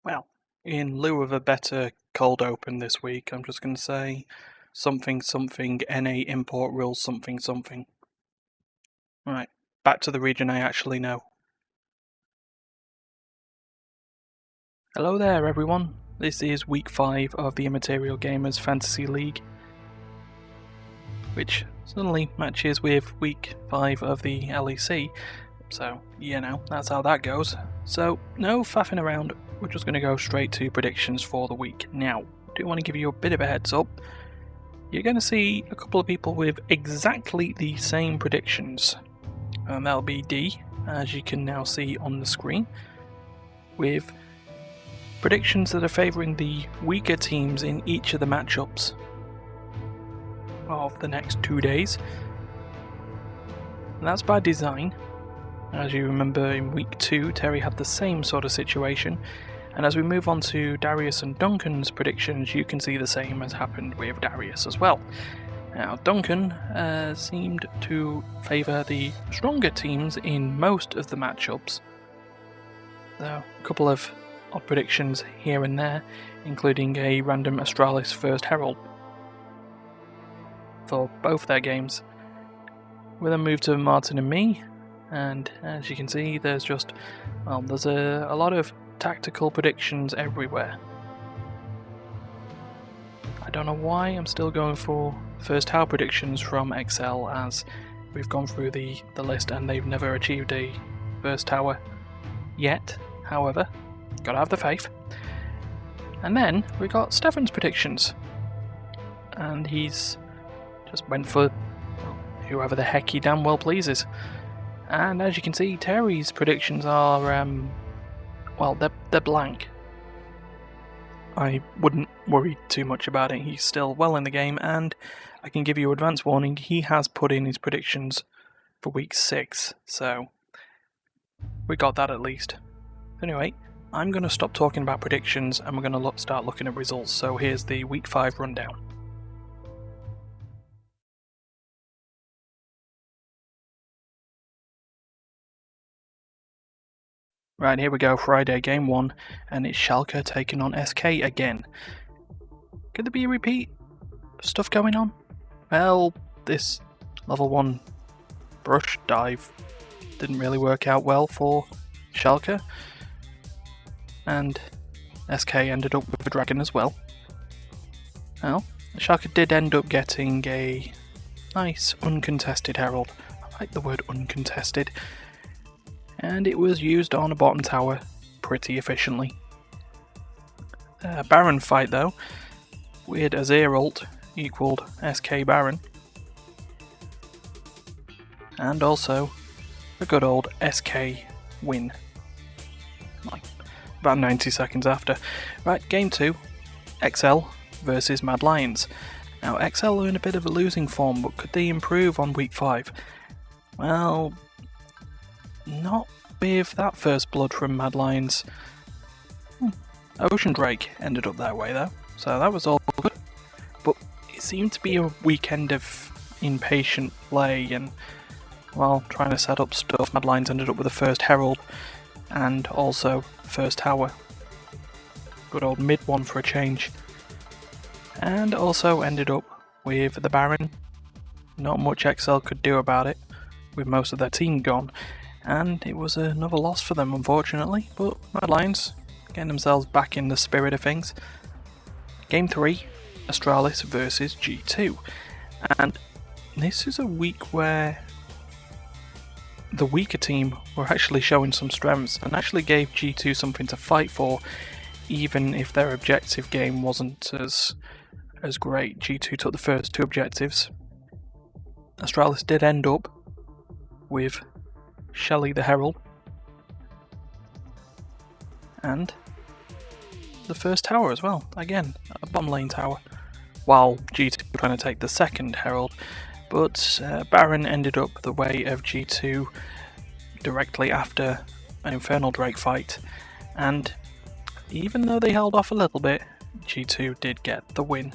Well, in lieu of a better cold open this week, I'm just going to say something something NA import rules something something. Right, back to the region I actually know. Hello there everyone, this is week 5 of the Immaterial Gamers Fantasy League, which suddenly matches with week 5 of the LEC, so you know, that's how that goes. So no faffing around, we're just going to go straight to predictions for the week. Now, I do want to give you a bit of a heads up. You're going to see a couple of people with exactly the same predictions. And that'll be D, as you can now see on the screen, with predictions that are favouring the weaker teams in each of the matchups of the next 2 days. And that's by design. As you remember, in week 2, Terry had the same sort of situation. And as we move on to Darius and Duncan's predictions, you can see the same has happened with Darius as well. Now, Duncan seemed to favour the stronger teams in most of the matchups. So, a couple of odd predictions here and there, including a random Astralis first Herald for both their games. We then move to Martin and me, and as you can see, there's just, well, there's a lot of tactical predictions everywhere. I don't know why I'm still going for first tower predictions from Excel, as we've gone through the list and they've never achieved a first tower yet. However, gotta have the faith. And then we got Stefan's predictions, and he's just went for whoever the heck he damn well pleases. And as you can see, Terry's predictions are well, they're blank. I wouldn't worry too much about it. He's still well in the game, and I can give you advance warning, he has put in his predictions for week 6, so we got that at least. Anyway, I'm going to stop talking about predictions and we're going to start looking at results, so here's the week 5 rundown. Right, here we go, Friday, game 1, and it's Shelker taking on SK again. Could there be a repeat? Stuff going on? Well, this level 1 brush dive didn't really work out well for Shelker, and SK ended up with a dragon as well. Well, Shelker did end up getting a nice uncontested herald. I like the word uncontested. And it was used on a bottom tower pretty efficiently. Baron fight though, weird Azir ult equaled SK Baron. And also a good old SK win. Like about 90 seconds after. Right, game 2, XL versus Mad Lions. Now XL are in a bit of a losing form, but could they improve on week 5? Well, not with that first blood from Mad Lions. Ocean Drake ended up that way though, so that was all good. But it seemed to be a weekend of impatient play, and while trying to set up stuff, Mad Lions ended up with the first Herald and also first tower. Good old mid one for a change. And also ended up with the Baron. Not much XL could do about it, with most of their team gone. And it was another loss for them, unfortunately, but Mad Lions getting themselves back in the spirit of things. Game 3, Astralis versus G2. And this is a week where the weaker team were actually showing some strengths and actually gave G2 something to fight for, even if their objective game wasn't as great. G2 took the first 2 objectives. Astralis did end up with Shelly the Herald and the first tower as well, again a bottom lane tower, while G2 were trying to take the second Herald, but Baron ended up the way of G2 directly after an Infernal Drake fight, and even though they held off a little bit, G2 did get the win.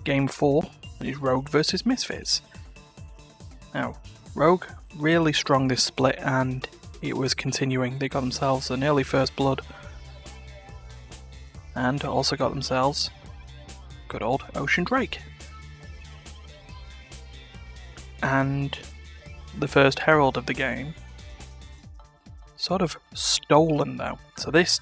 Game 4 is Rogue versus Misfits. Now, Rogue really strong this split, and it was continuing. They got themselves an early first blood, and also got themselves good old Ocean Drake. And the first herald of the game, sort of stolen though. So this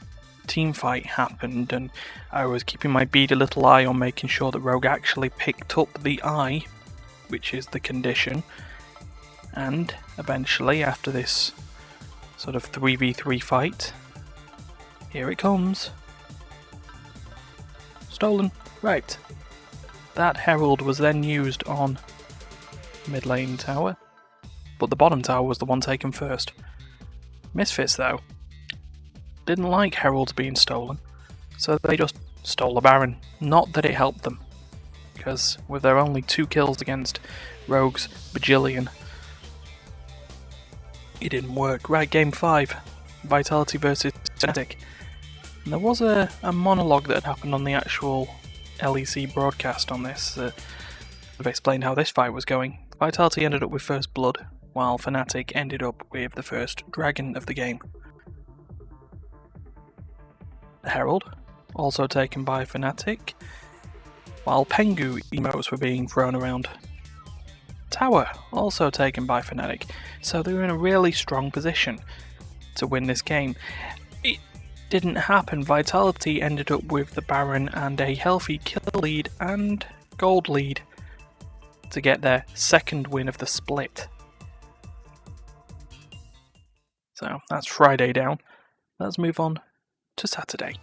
team fight happened, and I was keeping my beady little eye on making sure that Rogue actually picked up the eye, which is the condition. And eventually, after this sort of 3v3 fight, here it comes. Stolen. Right. That herald was then used on mid lane tower, but the bottom tower was the one taken first. Misfits, though, didn't like heralds being stolen, so they just stole the Baron. Not that it helped them, because with their only 2 kills against Rogue's bajillion, it didn't work. Right, game 5, Vitality versus Fnatic. And there was a monologue that had happened on the actual LEC broadcast on this that explained how this fight was going. Vitality ended up with first blood, while Fnatic ended up with the first dragon of the game. The Herald, also taken by Fnatic, while Pengu emotes were being thrown around. Tower, also taken by Fnatic, so they were in a really strong position to win this game. It didn't happen. Vitality ended up with the Baron and a healthy kill lead and gold lead to get their second win of the split. So that's Friday down. Let's move on to Saturday.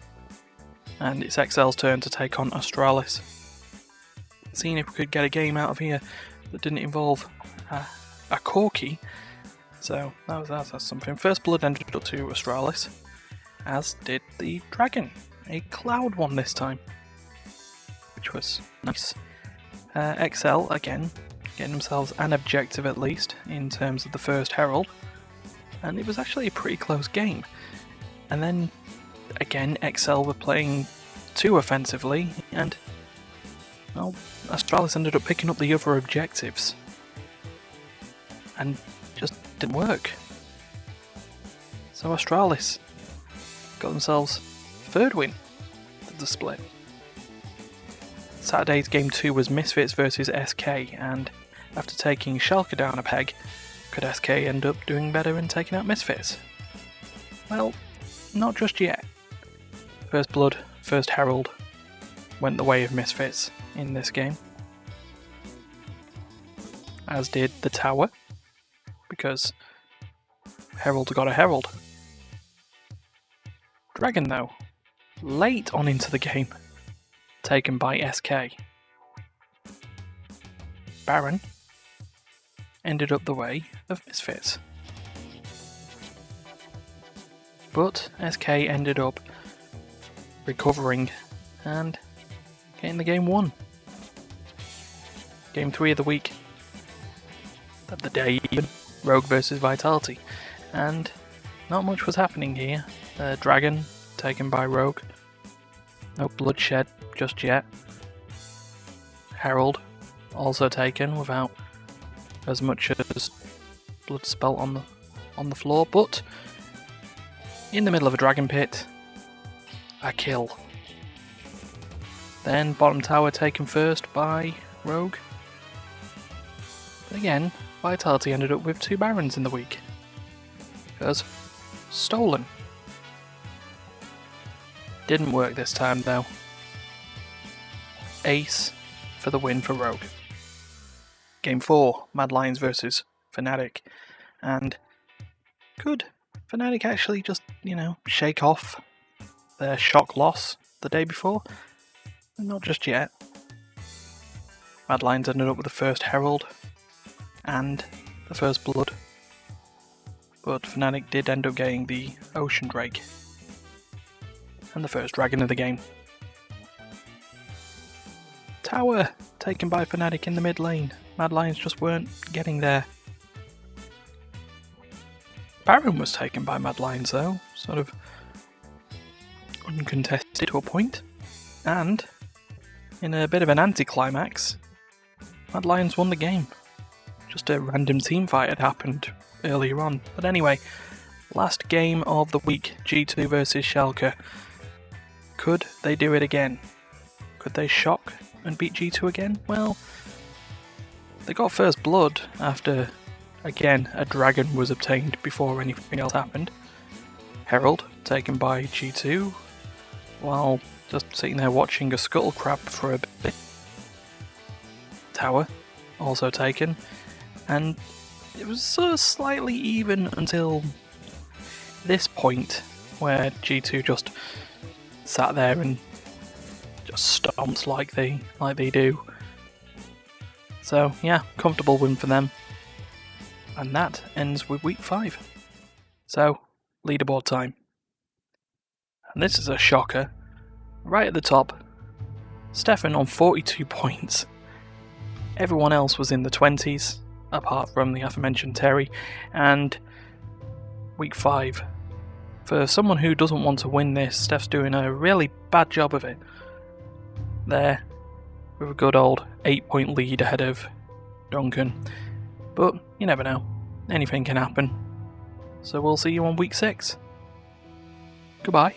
And it's XL's turn to take on Astralis. Seeing if we could get a game out of here that didn't involve a corky. So that's something. First blood ended up to Astralis, as did the dragon. A cloud one this time, which was nice. XL, again, getting themselves an objective at least in terms of the first herald. And it was actually a pretty close game. And then, again, XL were playing too offensively, and well, Astralis ended up picking up the other objectives. And just didn't work. So Astralis got themselves third win of the split. Saturday's game 2 was Misfits versus SK, and after taking Shelker down a peg, could SK end up doing better and taking out Misfits? Well, not just yet. First blood, first herald went the way of Misfits in this game, as did the tower, because herald got a herald. Dragon, though, late on into the game, taken by SK. Baron ended up the way of Misfits. But SK ended up recovering and getting the game won. Game 3 of the week. Of the day even. Rogue versus Vitality. And not much was happening here. Dragon taken by Rogue. No bloodshed just yet. Herald also taken without as much as blood spelt on the floor, but in the middle of a dragon pit, a kill. Then bottom tower taken first by Rogue. But again, Vitality ended up with 2 barons in the week. Because stolen. Didn't work this time though. Ace for the win for Rogue. Game 4, Mad Lions versus Fnatic. And could Fnatic actually just, shake off their shock loss the day before? Not just yet. Mad Lions ended up with the first herald and the first blood. But Fnatic did end up getting the Ocean Drake and the first dragon of the game. Tower taken by Fnatic in the mid lane. Mad Lions just weren't getting there. Baron was taken by Mad Lions though, sort of uncontested to a point. And in a bit of an anticlimax, Mad Lions won the game. Just a random team fight had happened earlier on. But anyway, Last game of the week, G2 versus Shelker. Could they do it again? Could they shock and beat G2 again? Well, they got first blood after, again, a dragon was obtained before anything else happened. Herald taken by G2, while just sitting there watching a scuttle crab for a bit. Tower also taken, and it was sort of slightly even until this point where G2 just sat there and just stomps like they do. So yeah, comfortable win for them. And that ends with week 5. So, leaderboard time. And this is a shocker. Right at the top, Stefan on 42 points. Everyone else was in the 20s, apart from the aforementioned Terry, and week 5. For someone who doesn't want to win this, Steph's doing a really bad job of it. There, with a good old 8-point lead ahead of Duncan. But you never know, anything can happen. So we'll see you on week 6. Goodbye.